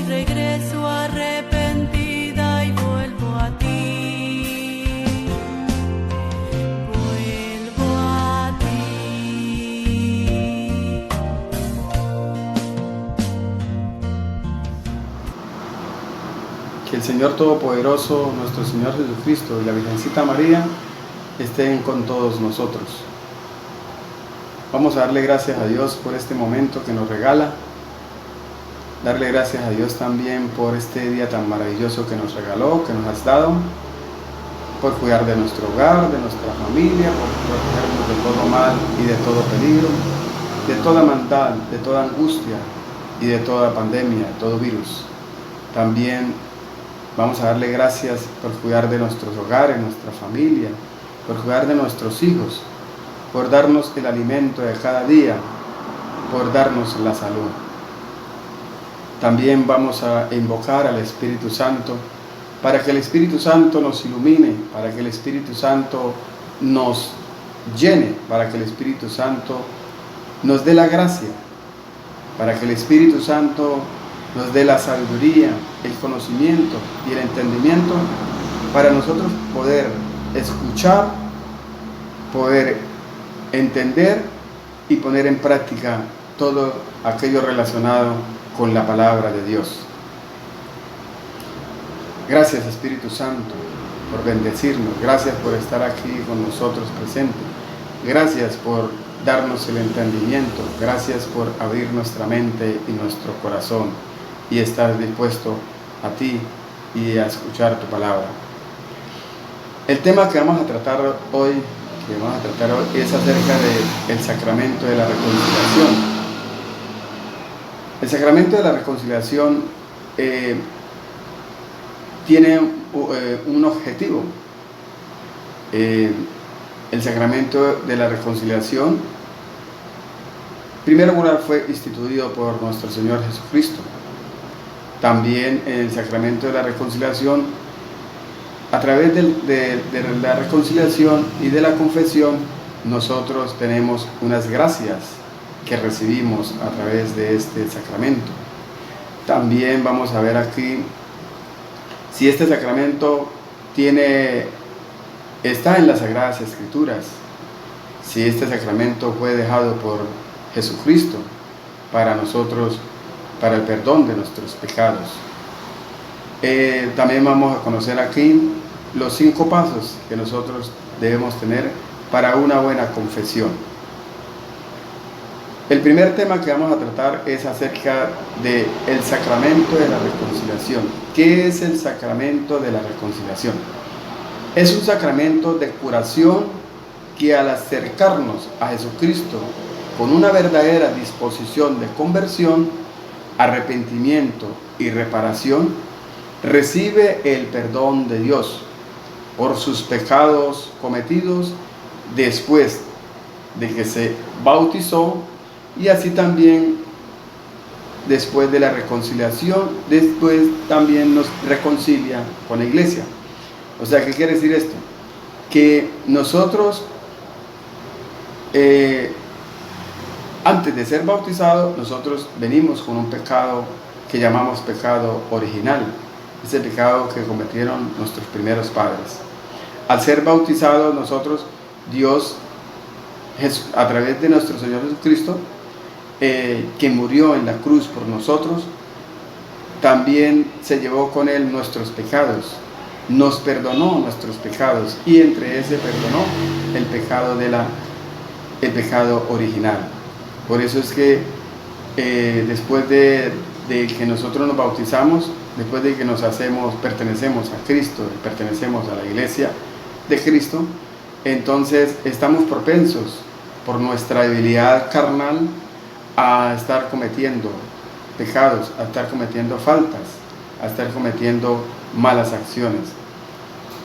regreso arrepentida y vuelvo a ti. Vuelvo a ti. Que el Señor Todopoderoso, nuestro Señor Jesucristo y la Virgencita María estén con todos nosotros. Vamos a darle gracias a Dios por este momento que nos regala. Darle gracias a Dios también por este día tan maravilloso que nos regaló, que nos has dado, por cuidar de nuestro hogar, de nuestra familia, por protegernos de todo mal y de todo peligro, de toda maldad, de toda angustia y de toda pandemia, de todo virus. También vamos a darle gracias por cuidar de nuestros hogares, nuestra familia, por cuidar de nuestros hijos, por darnos el alimento de cada día, por darnos la salud. También vamos a invocar al Espíritu Santo para que el Espíritu Santo nos ilumine, para que el Espíritu Santo nos llene, para que el Espíritu Santo nos dé la gracia, para que el Espíritu Santo nos dé la sabiduría, el conocimiento y el entendimiento para nosotros poder escuchar, poder entender y poner en práctica todo aquello relacionado con la palabra de Dios. Gracias, Espíritu Santo, por bendecirnos. Gracias por estar aquí con nosotros presentes. Gracias por darnos el entendimiento. Gracias por abrir nuestra mente y nuestro corazón y estar dispuesto a ti y a escuchar tu palabra. El tema que vamos a tratar hoy es acerca del sacramento de la reconciliación. El sacramento de la reconciliación tiene un objetivo. El sacramento de la reconciliación, en primer lugar, fue instituido por nuestro Señor Jesucristo. También el sacramento de la reconciliación, a través de la reconciliación y de la confesión, nosotros tenemos unas gracias que recibimos a través de este sacramento. También vamos a ver aquí si este sacramento está en las Sagradas Escrituras, si este sacramento fue dejado por Jesucristo para nosotros, para el perdón de nuestros pecados. También vamos a conocer aquí los 5 pasos que nosotros debemos tener para una buena confesión. El primer tema que vamos a tratar es acerca del sacramento de la reconciliación. ¿Qué es el sacramento de la reconciliación? Es un sacramento de curación que, al acercarnos a Jesucristo con una verdadera disposición de conversión, arrepentimiento y reparación, recibe el perdón de Dios por sus pecados cometidos después de que se bautizó, y así también después de la reconciliación, después también nos reconcilia con la iglesia. O sea, ¿qué quiere decir esto? Que nosotros antes de ser bautizados, nosotros venimos con un pecado que llamamos pecado original, ese pecado que cometieron nuestros primeros padres. Al ser bautizados nosotros, Dios, a través de nuestro Señor Jesucristo, que murió en la cruz por nosotros, también se llevó con él nuestros pecados, nos perdonó nuestros pecados, y entre ese perdonó el pecado original. Por eso es que después de que nosotros nos bautizamos, después de que pertenecemos a Cristo, pertenecemos a la iglesia de Cristo, entonces estamos propensos por nuestra debilidad carnal a estar cometiendo pecados, a estar cometiendo faltas, a estar cometiendo malas acciones.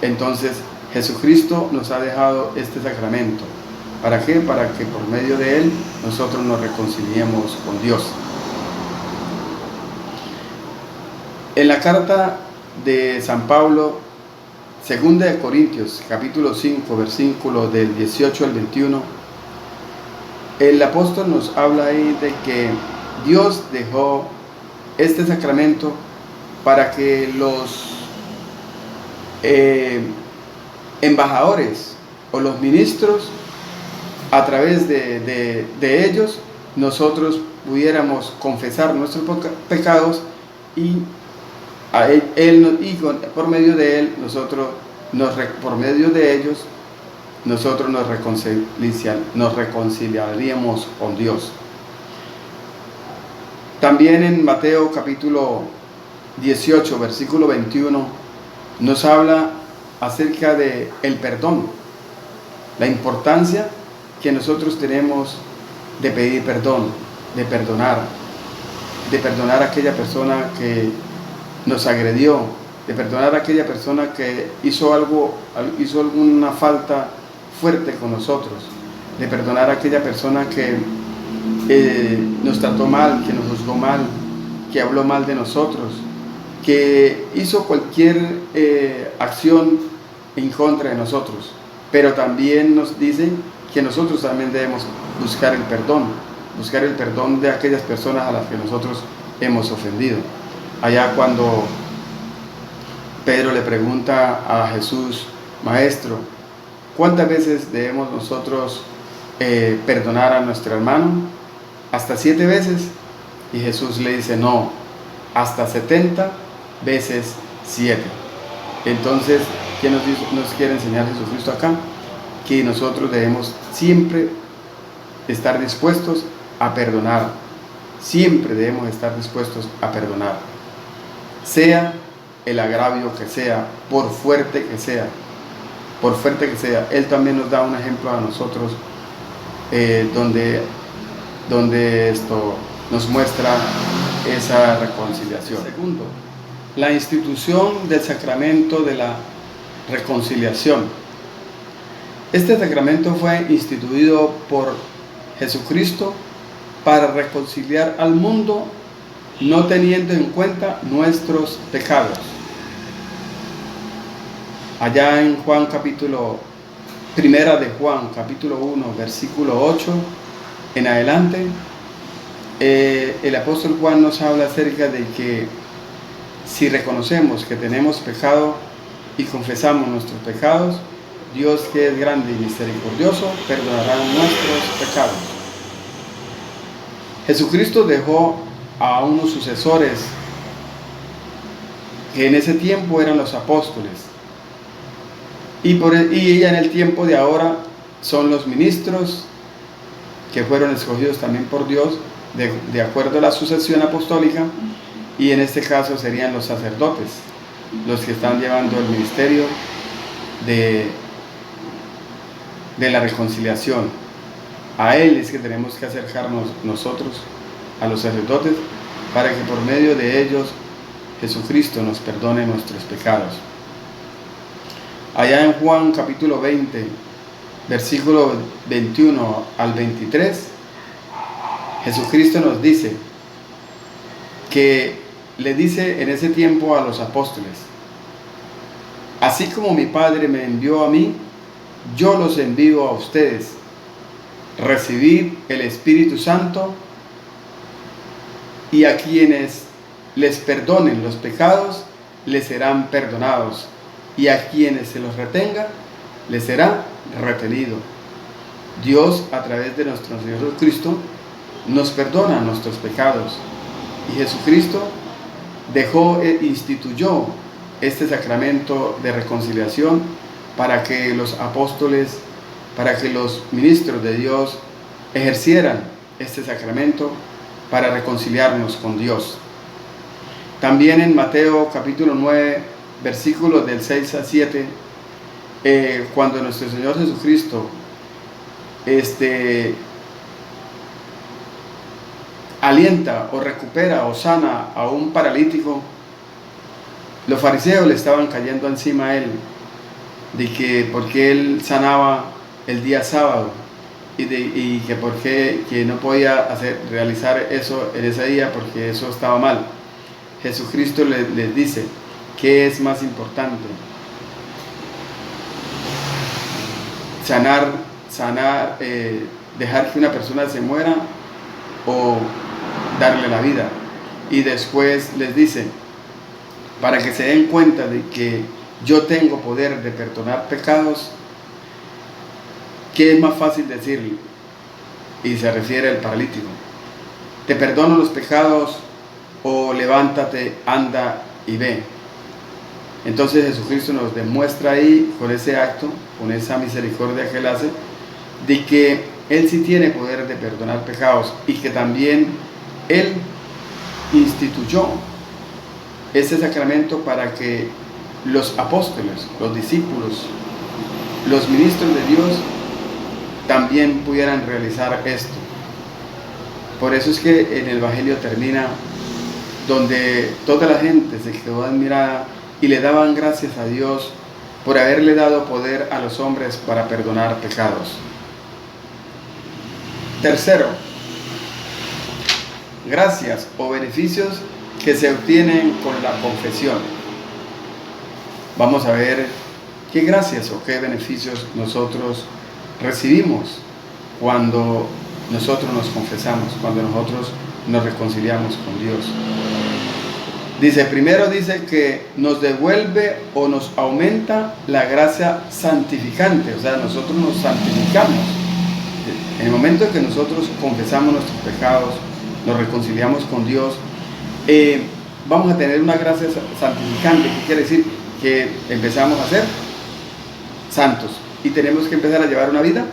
Entonces Jesucristo nos ha dejado este sacramento. ¿Para qué? Para que por medio de él nosotros nos reconciliemos con Dios. En la carta de San Pablo, 2 de Corintios, capítulo 5, versículo del 18 al 21, el apóstol nos habla ahí de que Dios dejó este sacramento para que los embajadores o los ministros, a través de ellos, nosotros pudiéramos confesar nuestros pecados y por medio de él, por medio de ellos, nosotros nos reconciliaríamos con Dios. También en Mateo capítulo 18, versículo 21, nos habla acerca de el perdón, la importancia que nosotros tenemos de pedir perdón, de perdonar a aquella persona que nos agredió, de perdonar a aquella persona que hizo alguna falta fuerte con nosotros, de perdonar a aquella persona que nos trató mal, que nos juzgó mal, que habló mal de nosotros, que hizo cualquier acción en contra de nosotros. Pero también nos dice que nosotros también debemos buscar el perdón de aquellas personas a las que nosotros hemos ofendido. Allá cuando Pedro le pregunta a Jesús: Maestro, ¿cuántas veces debemos nosotros perdonar a nuestro hermano? ¿Hasta 7 veces? Y Jesús le dice: no, hasta 70 veces 7. Entonces, ¿qué nos quiere enseñar Jesucristo acá? Que nosotros debemos siempre estar dispuestos a perdonar. Siempre debemos estar dispuestos a perdonar. Sea el agravio que sea, por fuerte que sea. Él también nos da un ejemplo a nosotros donde esto nos muestra esa reconciliación. Segundo, la institución del sacramento de la reconciliación. Este sacramento fue instituido por Jesucristo para reconciliar al mundo, no teniendo en cuenta nuestros pecados. Allá en Primera de Juan, capítulo 1, versículo 8 en adelante, el apóstol Juan nos habla acerca de que si reconocemos que tenemos pecado y confesamos nuestros pecados, Dios, que es grande y misericordioso, perdonará nuestros pecados. Jesucristo dejó a unos sucesores que en ese tiempo eran los apóstoles, y ya en el tiempo de ahora son los ministros que fueron escogidos también por Dios de acuerdo a la sucesión apostólica, y en este caso serían los sacerdotes los que están llevando el ministerio de la reconciliación. A él es que tenemos que acercarnos nosotros, a los sacerdotes, para que por medio de ellos Jesucristo nos perdone nuestros pecados. Allá en Juan capítulo 20, versículo 21 al 23, Jesucristo nos dice que le dice en ese tiempo a los apóstoles: así como mi Padre me envió a mí, yo los envío a ustedes. Recibid el Espíritu Santo, y a quienes les perdonen los pecados, les serán perdonados, y a quienes se los retenga, les será retenido. Dios, a través de nuestro Señor Jesucristo, nos perdona nuestros pecados, y Jesucristo instituyó este sacramento de reconciliación para que los apóstoles, para que los ministros de Dios ejercieran este sacramento para reconciliarnos con Dios. También en Mateo capítulo 9, versículos del 6 a 7, cuando nuestro Señor Jesucristo alienta o recupera o sana a un paralítico, los fariseos le estaban cayendo encima a él de que porque él sanaba el día sábado y que porque que no podía realizar eso en ese día porque eso estaba mal. Jesucristo les dice: ¿qué es más importante? Sanar, dejar que una persona se muera o darle la vida. Y después les dice: para que se den cuenta de que yo tengo poder de perdonar pecados, ¿qué es más fácil decirle? Y se refiere al paralítico. Te perdono los pecados, o levántate, anda y ve. Entonces Jesucristo nos demuestra ahí, con ese acto, con esa misericordia que Él hace, de que Él sí tiene poder de perdonar pecados, y que también Él instituyó ese sacramento para que los apóstoles, los discípulos, los ministros de Dios también pudieran realizar esto. Por eso es que en el Evangelio termina donde toda la gente se quedó admirada y le daban gracias a Dios por haberle dado poder a los hombres para perdonar pecados. Tercero, gracias o beneficios que se obtienen con la confesión. Vamos a ver qué gracias o qué beneficios nosotros recibimos cuando nosotros nos confesamos, cuando nosotros nos reconciliamos con Dios. Primero dice que nos devuelve o nos aumenta la gracia santificante, o sea, nosotros nos santificamos. En el momento en que nosotros confesamos nuestros pecados, nos reconciliamos con Dios, vamos a tener una gracia santificante, que quiere decir que empezamos a ser santos y tenemos que empezar a llevar una vida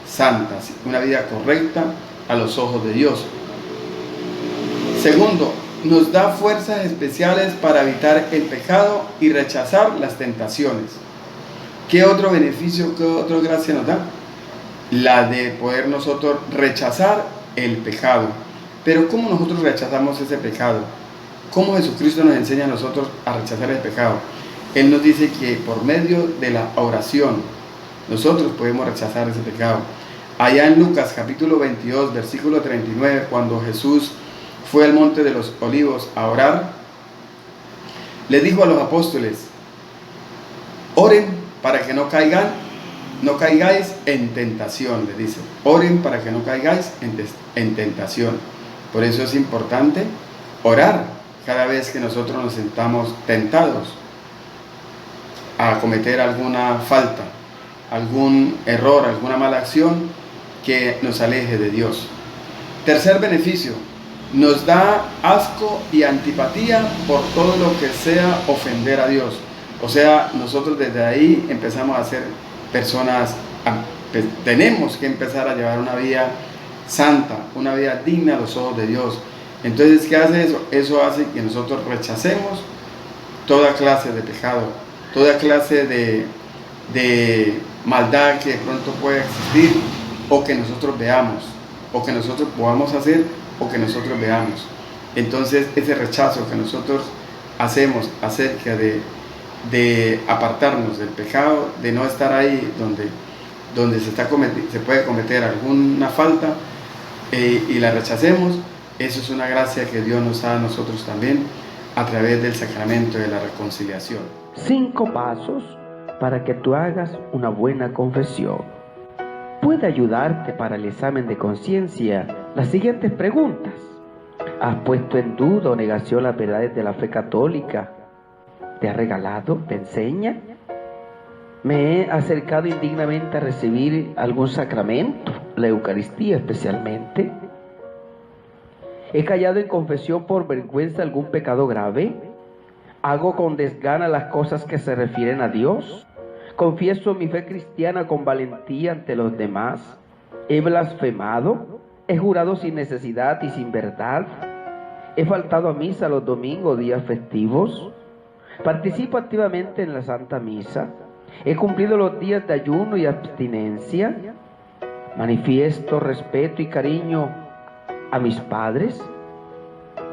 santa, una vida correcta a los ojos de Dios. Segundo, nos da fuerzas especiales para evitar el pecado y rechazar las tentaciones. ¿Qué otro beneficio, qué otra gracia nos da? La de poder nosotros rechazar el pecado. Pero ¿cómo nosotros rechazamos ese pecado? ¿Cómo Jesucristo nos enseña a nosotros a rechazar el pecado? Él nos dice que por medio de la oración nosotros podemos rechazar ese pecado. Allá en Lucas capítulo 22, versículo 39, cuando Jesús fue al monte de los olivos a orar, le dijo a los apóstoles: oren para que no caigáis en tentación, le dice. Oren para que no caigáis en tentación. Por eso es importante orar cada vez que nosotros nos sentamos tentados a cometer alguna falta, algún error, alguna mala acción que nos aleje de Dios. Tercer beneficio, nos da asco y antipatía por todo lo que sea ofender a Dios. O sea, nosotros desde ahí empezamos a ser personas, tenemos que empezar a llevar una vida santa, una vida digna a los ojos de Dios. Entonces, ¿qué hace eso? Eso hace que nosotros rechacemos toda clase de pecado, toda clase de maldad que de pronto puede existir, o que nosotros veamos, o que nosotros podamos hacer, o que nosotros veamos. Entonces, ese rechazo que nosotros hacemos acerca de apartarnos del pecado, de no estar ahí donde se puede cometer alguna falta, y la rechacemos, eso es una gracia que Dios nos da a nosotros también a través del sacramento de la reconciliación. 5 pasos para que tú hagas una buena confesión. Puede ayudarte para el examen de conciencia las siguientes preguntas. ¿Has puesto en duda o negación las verdades de la fe católica? ¿Te ha regalado? ¿Te enseña? ¿Me he acercado indignamente a recibir algún sacramento? La Eucaristía especialmente. ¿He callado en confesión por vergüenza algún pecado grave? ¿Hago con desgana las cosas que se refieren a Dios? ¿Confieso mi fe cristiana con valentía ante los demás? ¿He blasfemado? ¿He jurado sin necesidad y sin verdad? ¿He faltado a misa los domingos o días festivos? ¿Participo activamente en la Santa Misa? ¿He cumplido los días de ayuno y abstinencia? ¿Manifiesto respeto y cariño a mis padres?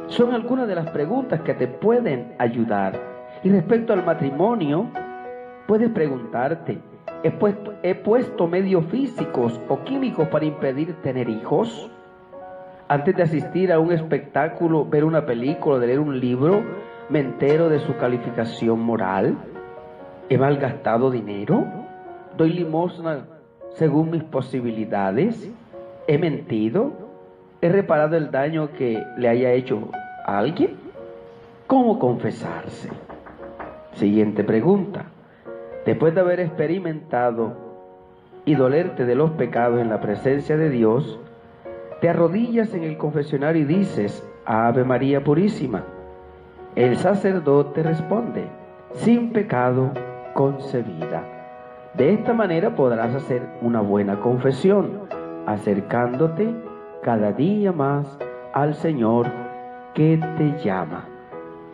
Son algunas de las preguntas que te pueden ayudar. Y respecto al matrimonio, puedes preguntarte: ¿he puesto medios físicos o químicos para impedir tener hijos? Antes de asistir a un espectáculo, ver una película o de leer un libro, ¿me entero de su calificación moral? ¿He malgastado dinero? ¿Doy limosna según mis posibilidades? ¿He mentido? ¿He reparado el daño que le haya hecho a alguien? ¿Cómo confesarse? Siguiente pregunta. Después de haber experimentado y dolerte de los pecados en la presencia de Dios, te arrodillas en el confesionario y dices, Ave María Purísima. El sacerdote responde, sin pecado concebida. De esta manera podrás hacer una buena confesión, acercándote cada día más al Señor que te llama.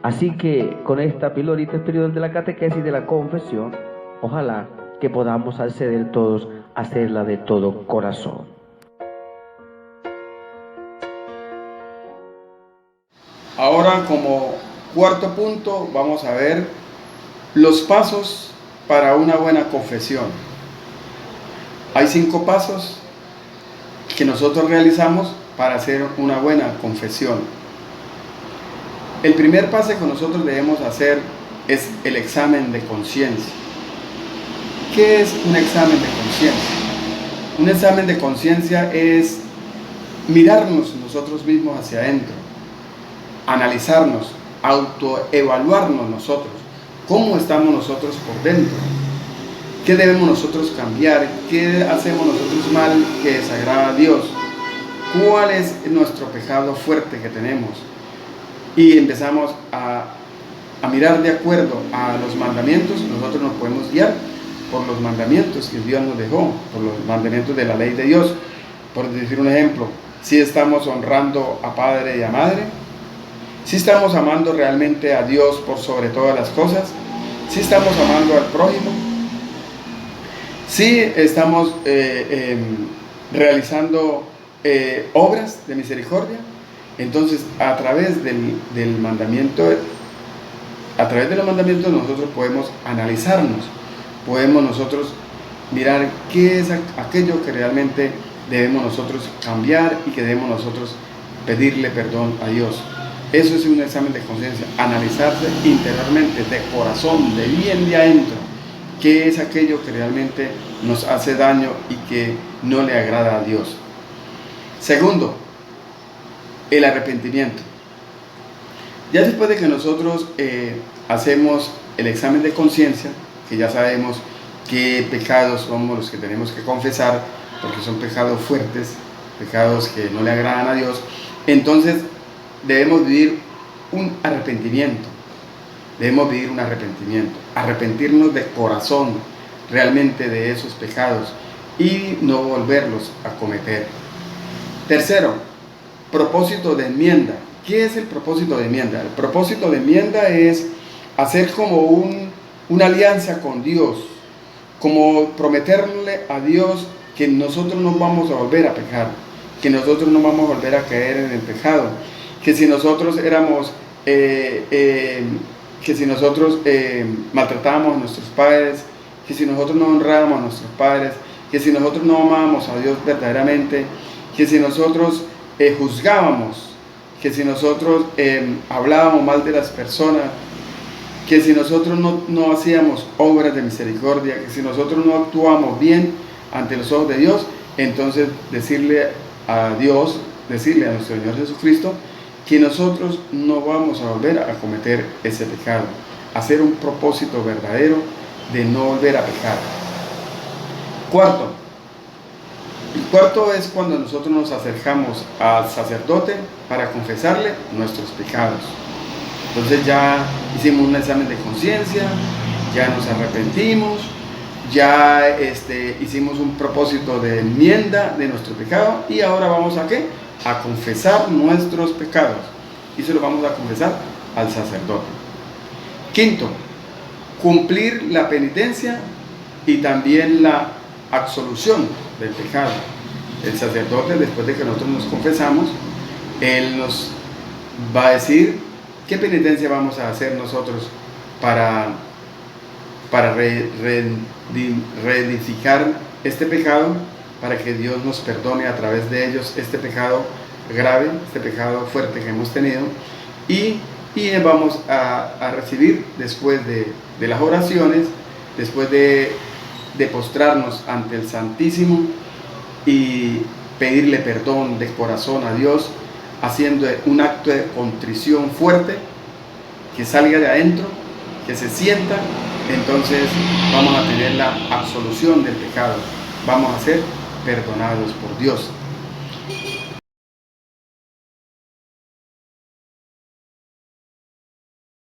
Así que con esta pildorita espiritual de la catequesis y de la confesión, ojalá que podamos acceder todos a hacerla de todo corazón. Ahora, como cuarto punto, vamos a ver los pasos para una buena confesión. Hay 5 pasos que nosotros realizamos para hacer una buena confesión. El primer paso que nosotros debemos hacer es el examen de conciencia. ¿Qué es un examen de conciencia? Un examen de conciencia es mirarnos nosotros mismos hacia adentro, analizarnos, autoevaluarnos nosotros. ¿Cómo estamos nosotros por dentro? ¿Qué debemos nosotros cambiar? ¿Qué hacemos nosotros mal que desagrada a Dios? ¿Cuál es nuestro pecado fuerte que tenemos? Y empezamos a mirar de acuerdo a los mandamientos. Nosotros nos podemos guiar por los mandamientos que Dios nos dejó, por los mandamientos de la ley de Dios. Por decir un ejemplo, si estamos honrando a padre y a madre, si estamos amando realmente a Dios por sobre todas las cosas, si estamos amando al prójimo, si estamos realizando obras de misericordia. Entonces, a través del mandamiento, a través de los mandamientos nosotros podemos analizarnos, podemos nosotros mirar qué es aquello que realmente debemos nosotros cambiar y que debemos nosotros pedirle perdón a Dios. Eso es un examen de conciencia, analizarse interiormente, de corazón, de bien de adentro, qué es aquello que realmente nos hace daño y que no le agrada a Dios. Segundo, el arrepentimiento. Ya después de que nosotros hacemos el examen de conciencia, que ya sabemos qué pecados somos los que tenemos que confesar, porque son pecados fuertes, pecados que no le agradan a Dios, entonces debemos vivir un arrepentimiento. Debemos vivir un arrepentimiento, arrepentirnos de corazón realmente de esos pecados y no volverlos a cometer. Tercero, propósito de enmienda. ¿Qué es el propósito de enmienda? El propósito de enmienda es hacer como una alianza con Dios, como prometerle a Dios que nosotros no vamos a volver a pecar, que nosotros no vamos a volver a caer en el pecado, que si nosotros maltratábamos a nuestros padres, que si nosotros no honrábamos a nuestros padres, que si nosotros no amábamos a Dios verdaderamente, que si nosotros juzgábamos, que si nosotros hablábamos mal de las personas, que si nosotros no hacíamos obras de misericordia, que si nosotros no actuamos bien ante los ojos de Dios, entonces decirle a Dios, decirle a nuestro Señor Jesucristo, que nosotros no vamos a volver a cometer ese pecado, hacer un propósito verdadero de no volver a pecar. El cuarto es cuando nosotros nos acercamos al sacerdote para confesarle nuestros pecados. Entonces ya hicimos un examen de conciencia, ya nos arrepentimos, ya hicimos un propósito de enmienda de nuestro pecado y ahora vamos a ¿qué? A confesar nuestros pecados y se los vamos a confesar al sacerdote. Quinto, cumplir la penitencia y también la absolución del pecado. El sacerdote, después de que nosotros nos confesamos, él nos va a decir qué penitencia vamos a hacer nosotros para reedificar este pecado, para que Dios nos perdone a través de ellos este pecado grave, este pecado fuerte que hemos tenido, y vamos a recibir después de las oraciones, después de postrarnos ante el Santísimo y pedirle perdón de corazón a Dios, haciendo un acto de contrición fuerte que salga de adentro que se sienta, entonces vamos a tener la absolución del pecado, vamos a ser perdonados por Dios.